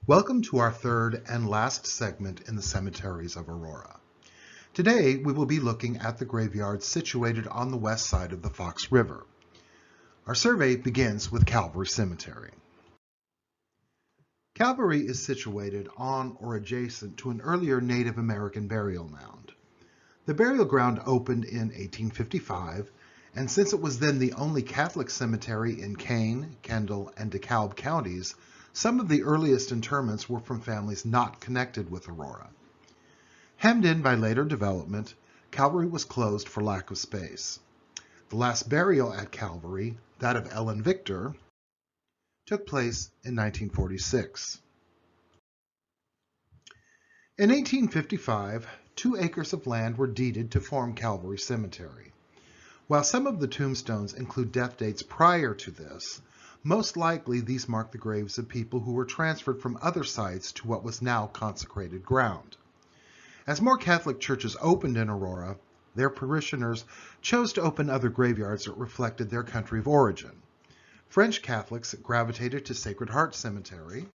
Welcome to our third and last segment in the Cemeteries of Aurora. Today we will be looking at the graveyards situated on the west side of the Fox River. Our survey begins with Calvary Cemetery. Calvary is situated on or adjacent to an earlier Native American burial mound. The burial ground opened in 1855, and since it was then the only Catholic cemetery in Kane, Kendall, and DeKalb counties, some of the earliest interments were from families not connected with Aurora. Hemmed in by later development, Calvary was closed for lack of space. The last burial at Calvary, that of Ellen Victor, took place in 1946. In 1855, 2 acres of land were deeded to form Calvary Cemetery. While some of the tombstones include death dates prior to this, most likely these mark the graves of people who were transferred from other sites to what was now consecrated ground. As more Catholic churches opened in Aurora, their parishioners chose to open other graveyards that reflected their country of origin. French Catholics gravitated to Sacred Heart Cemetery,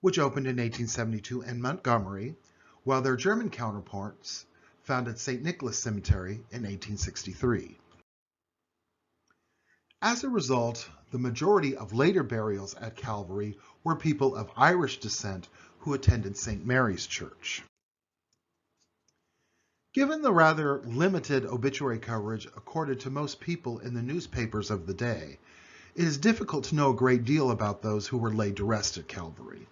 which opened in 1872 in Montgomery, while their German counterparts founded St. Nicholas Cemetery in 1863. As a result, the majority of later burials at Calvary were people of Irish descent who attended St. Mary's Church. Given the rather limited obituary coverage accorded to most people in the newspapers of the day, it is difficult to know a great deal about those who were laid to rest at Calvary.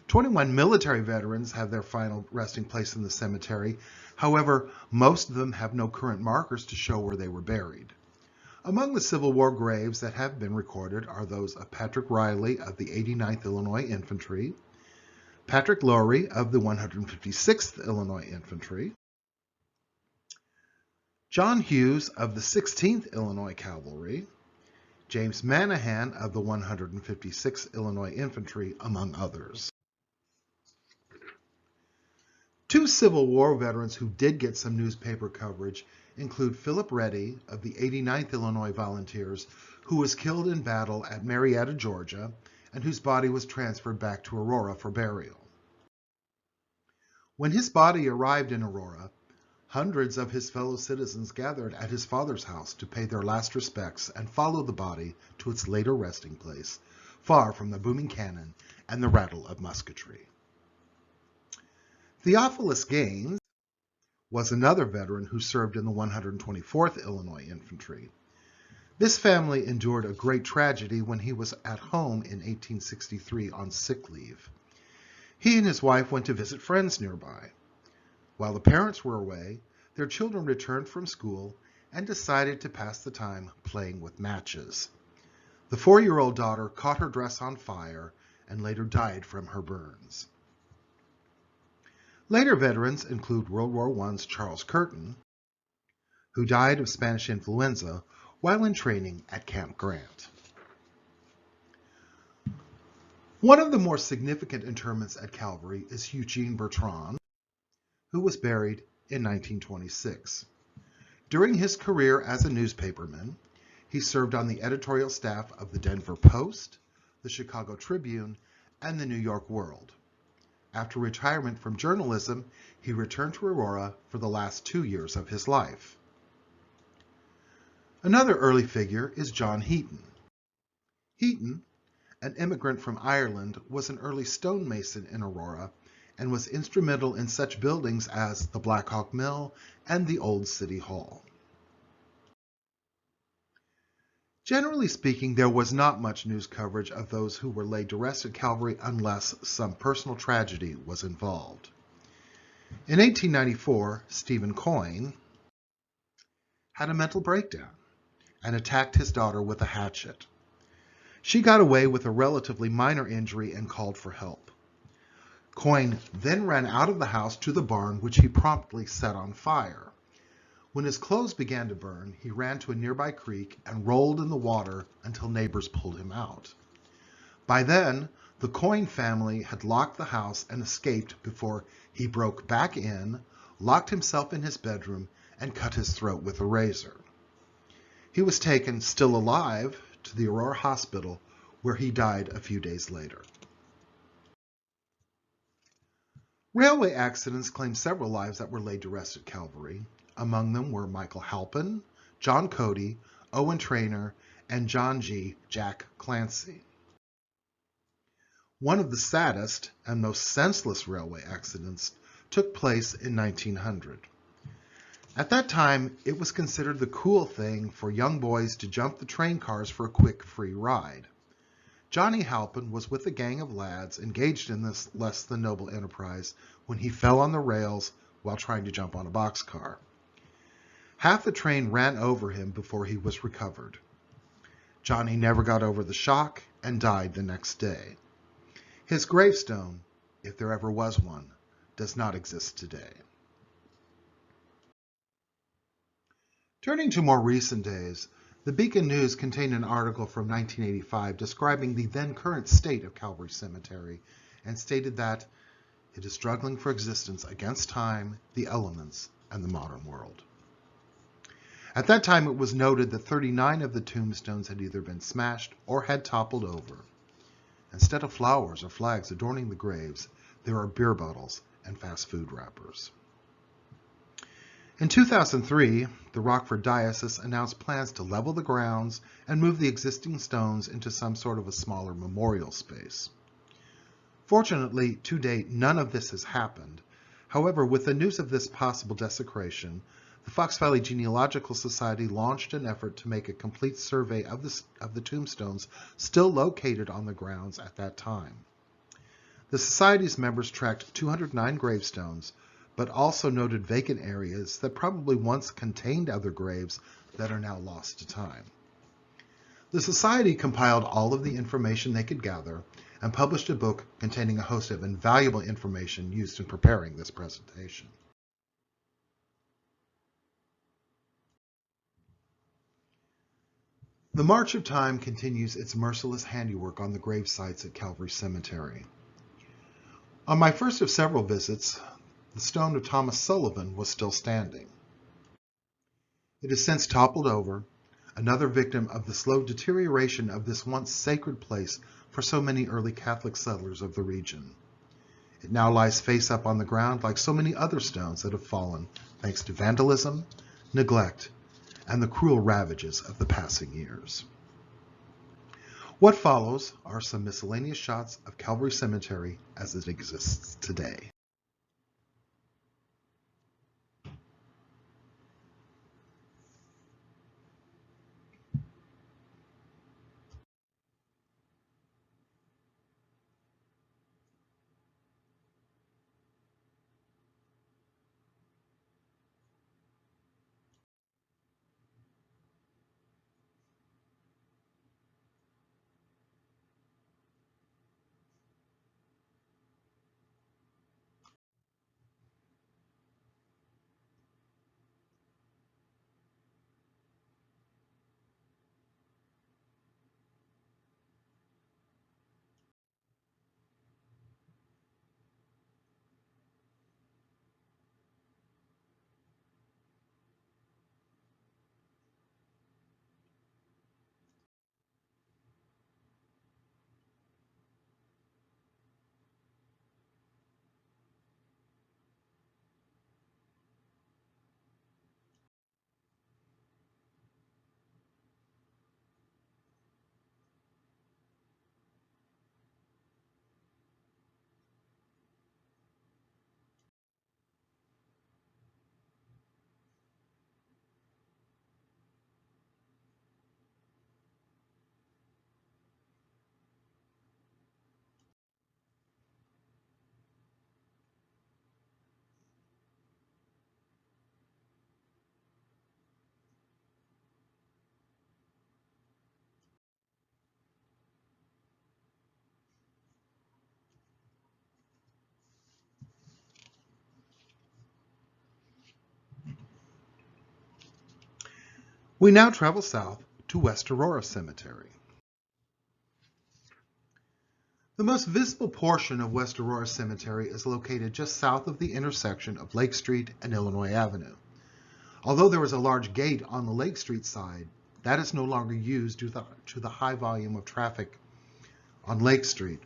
21 military veterans have their final resting place in the cemetery. However, most of them have no current markers to show where they were buried. Among the Civil War graves that have been recorded are those of Patrick Riley of the 89th Illinois Infantry, Patrick Lowry of the 156th Illinois Infantry, John Hughes of the 16th Illinois Cavalry, James Manahan of the 156th Illinois Infantry, among others. 2 Civil War veterans who did get some newspaper coverage include Philip Reddy of the 89th Illinois Volunteers, who was killed in battle at Marietta, Georgia, and whose body was transferred back to Aurora for burial. When his body arrived in Aurora, hundreds of his fellow citizens gathered at his father's house to pay their last respects and follow the body to its later resting place, far from the booming cannon and the rattle of musketry. Theophilus Gaines was another veteran who served in the 124th Illinois Infantry. This family endured a great tragedy when he was at home in 1863 on sick leave. He and his wife went to visit friends nearby. While the parents were away, their children returned from school and decided to pass the time playing with matches. The 4-year-old daughter caught her dress on fire and later died from her burns. Later veterans include World War I's Charles Curtin, who died of Spanish influenza while in training at Camp Grant. One of the more significant interments at Calvary is Eugene Bertrand, who was buried in 1926. During his career as a newspaperman, he served on the editorial staff of the Denver Post, the Chicago Tribune, and the New York World. After retirement from journalism, he returned to Aurora for the last 2 years of his life. Another early figure is John Heaton. Heaton, an immigrant from Ireland, was an early stonemason in Aurora and was instrumental in such buildings as the Black Hawk Mill and the Old City Hall. Generally speaking, there was not much news coverage of those who were laid to rest at Calvary unless some personal tragedy was involved. In 1894, Stephen Coyne had a mental breakdown and attacked his daughter with a hatchet. She got away with a relatively minor injury and called for help. Coyne then ran out of the house to the barn, which he promptly set on fire. When his clothes began to burn, he ran to a nearby creek and rolled in the water until neighbors pulled him out. By then, the Coyne family had locked the house and escaped before he broke back in, locked himself in his bedroom, and cut his throat with a razor. He was taken, still alive, to the Aurora Hospital, where he died a few days later. Railway accidents claimed several lives that were laid to rest at Calvary. Among them were Michael Halpin, John Cody, Owen Traynor, and John G. Jack Clancy. One of the saddest and most senseless railway accidents took place in 1900. At that time, it was considered the cool thing for young boys to jump the train cars for a quick free ride. Johnny Halpin was with a gang of lads engaged in this less than noble enterprise when he fell on the rails while trying to jump on a boxcar. Half the train ran over him before he was recovered. Johnny never got over the shock and died the next day. His gravestone, if there ever was one, does not exist today. Turning to more recent days, the Beacon News contained an article from 1985 describing the then current state of Calvary Cemetery and stated that it is struggling for existence against time, the elements, and the modern world. At that time, it was noted that 39 of the tombstones had either been smashed or had toppled over. Instead of flowers or flags adorning the graves, there are beer bottles and fast food wrappers. In 2003, the Rockford Diocese announced plans to level the grounds and move the existing stones into some sort of a smaller memorial space. Fortunately, to date, none of this has happened. However, with the news of this possible desecration, the Fox Valley Genealogical Society launched an effort to make a complete survey of the tombstones still located on the grounds at that time. The Society's members tracked 209 gravestones, but also noted vacant areas that probably once contained other graves that are now lost to time. The Society compiled all of the information they could gather and published a book containing a host of invaluable information used in preparing this presentation. The march of time continues its merciless handiwork on the grave sites at Calvary Cemetery. On my first of several visits, the stone of Thomas Sullivan was still standing. It has since toppled over, another victim of the slow deterioration of this once sacred place for so many early Catholic settlers of the region. It now lies face up on the ground like so many other stones that have fallen thanks to vandalism, neglect, and the cruel ravages of the passing years. What follows are some miscellaneous shots of Calvary Cemetery as it exists today. We now travel south to West Aurora Cemetery. The most visible portion of West Aurora Cemetery is located just south of the intersection of Lake Street and Illinois Avenue. Although there is a large gate on the Lake Street side, that is no longer used due to the high volume of traffic on Lake Street.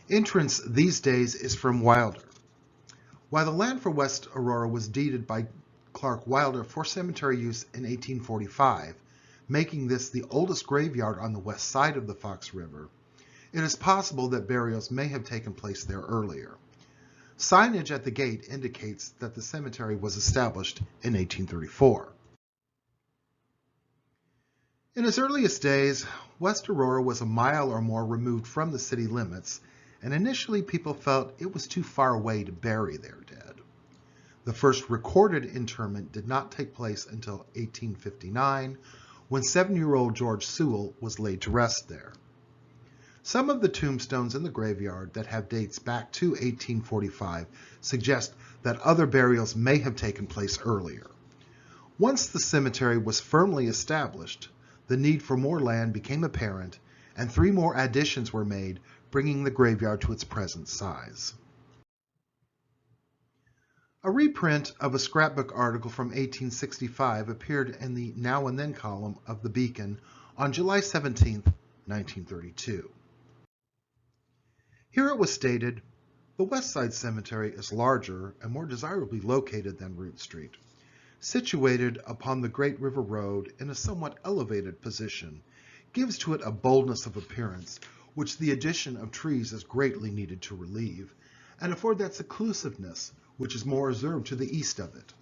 Entrance these days is from Wilder. While the land for West Aurora was deeded by Clark Wilder for cemetery use in 1845, making this the oldest graveyard on the west side of the Fox River, it is possible that burials may have taken place there earlier. Signage at the gate indicates that the cemetery was established in 1834. In its earliest days, West Aurora was a mile or more removed from the city limits, and initially people felt it was too far away to bury their dead. The first recorded interment did not take place until 1859, when 7-year-old George Sewell was laid to rest there. Some of the tombstones in the graveyard that have dates back to 1845 suggest that other burials may have taken place earlier. Once the cemetery was firmly established, the need for more land became apparent, and 3 more additions were made, bringing the graveyard to its present size. A reprint of a scrapbook article from 1865 appeared in the Now and Then column of the Beacon on July 17, 1932. Here it was stated, "The West Side Cemetery is larger and more desirably located than Root Street. Situated upon the Great River Road in a somewhat elevated position, gives to it a boldness of appearance which the addition of trees is greatly needed to relieve, and afford that seclusiveness which is more reserved to the east of it.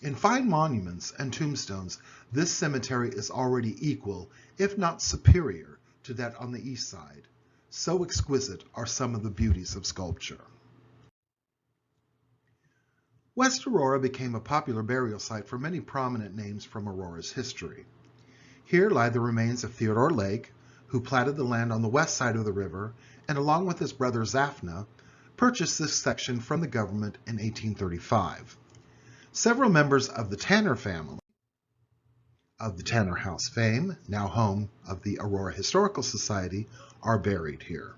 In fine monuments and tombstones, this cemetery is already equal, if not superior, to that on the east side. So exquisite are some of the beauties of sculpture." West Aurora became a popular burial site for many prominent names from Aurora's history. Here lie the remains of Theodore Lake, who platted the land on the west side of the river, and along with his brother Zaphna, purchased this section from the government in 1835. Several members of the Tanner family, of the Tanner House fame, now home of the Aurora Historical Society, are buried here.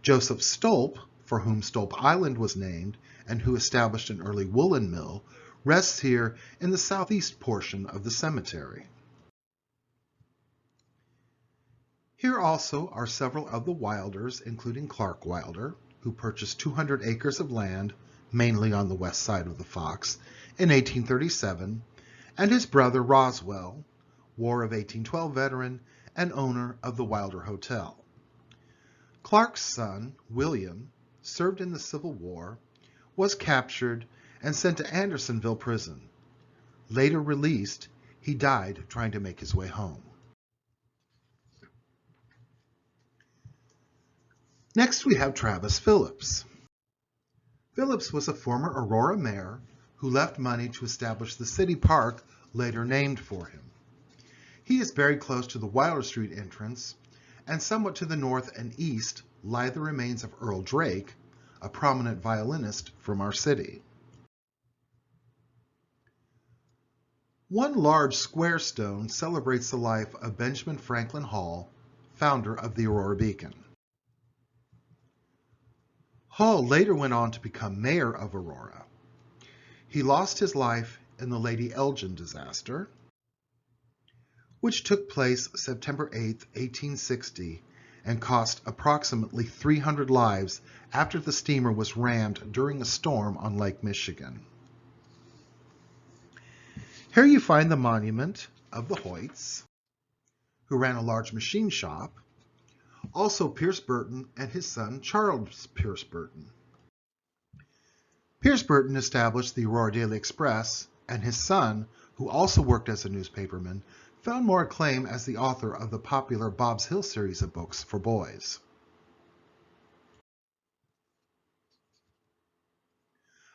Joseph Stolp, for whom Stolp Island was named, and who established an early woolen mill, rests here in the southeast portion of the cemetery. Here also are several of the Wilders, including Clark Wilder, who purchased 200 acres of land, mainly on the west side of the Fox, in 1837, and his brother Roswell, War of 1812 veteran and owner of the Wilder Hotel. Clark's son, William, served in the Civil War, was captured and sent to Andersonville prison. Later released, he died trying to make his way home. Next we have Travis Phillips. Phillips was a former Aurora mayor who left money to establish the city park later named for him. He is buried close to the Wilder Street entrance, and somewhat to the north and east lie the remains of Earl Drake, a prominent violinist from our city. One large square stone celebrates the life of Benjamin Franklin Hall, founder of the Aurora Beacon. Hall later went on to become mayor of Aurora. He lost his life in the Lady Elgin disaster, which took place September 8, 1860, and cost approximately 300 lives after the steamer was rammed during a storm on Lake Michigan. Here you find the monument of the Hoyts, who ran a large machine shop, also Pierce Burton and his son Charles Pierce Burton. Pierce Burton established the Aurora Daily Express, and his son, who also worked as a newspaperman, found more acclaim as the author of the popular Bob's Hill series of books for boys.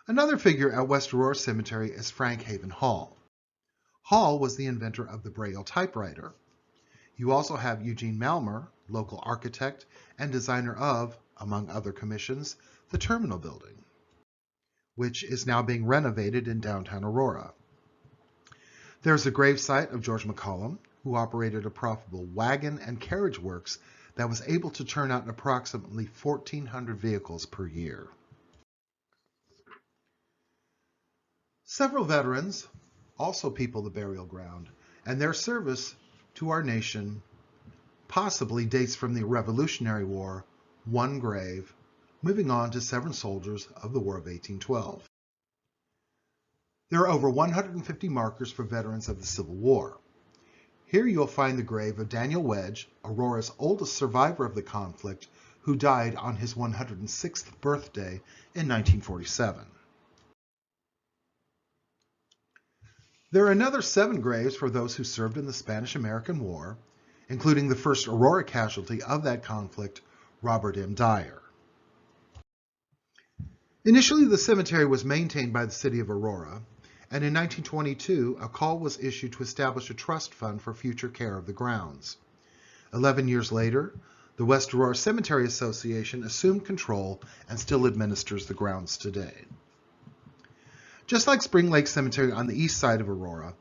Another figure at West Aurora Cemetery is Frank Haven Hall. Hall was the inventor of the Braille typewriter. You also have Eugene Malmer, local architect and designer of, among other commissions, the Terminal Building, which is now being renovated in downtown Aurora. There's a gravesite of George McCollum, who operated a profitable wagon and carriage works that was able to turn out approximately 1,400 vehicles per year. Several veterans also people the burial ground, and their service to our nation possibly dates from the Revolutionary War, one grave, moving on to Severn soldiers of the War of 1812. There are over 150 markers for veterans of the Civil War. Here you'll find the grave of Daniel Wedge, Aurora's oldest survivor of the conflict, who died on his 106th birthday in 1947. There are another 7 graves for those who served in the Spanish-American War, including the first Aurora casualty of that conflict, Robert M. Dyer. Initially, the cemetery was maintained by the city of Aurora, and in 1922, a call was issued to establish a trust fund for future care of the grounds. 11 years later, the West Aurora Cemetery Association assumed control and still administers the grounds today. Just like Spring Lake Cemetery on the east side of Aurora,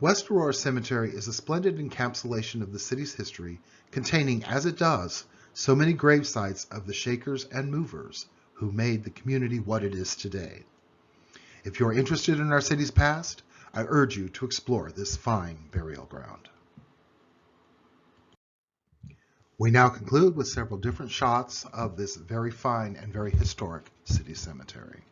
West Aurora Cemetery is a splendid encapsulation of the city's history, containing, as it does, so many grave sites of the shakers and movers who made the community what it is today. If you're interested in our city's past, I urge you to explore this fine burial ground. We now conclude with several different shots of this very fine and very historic city cemetery.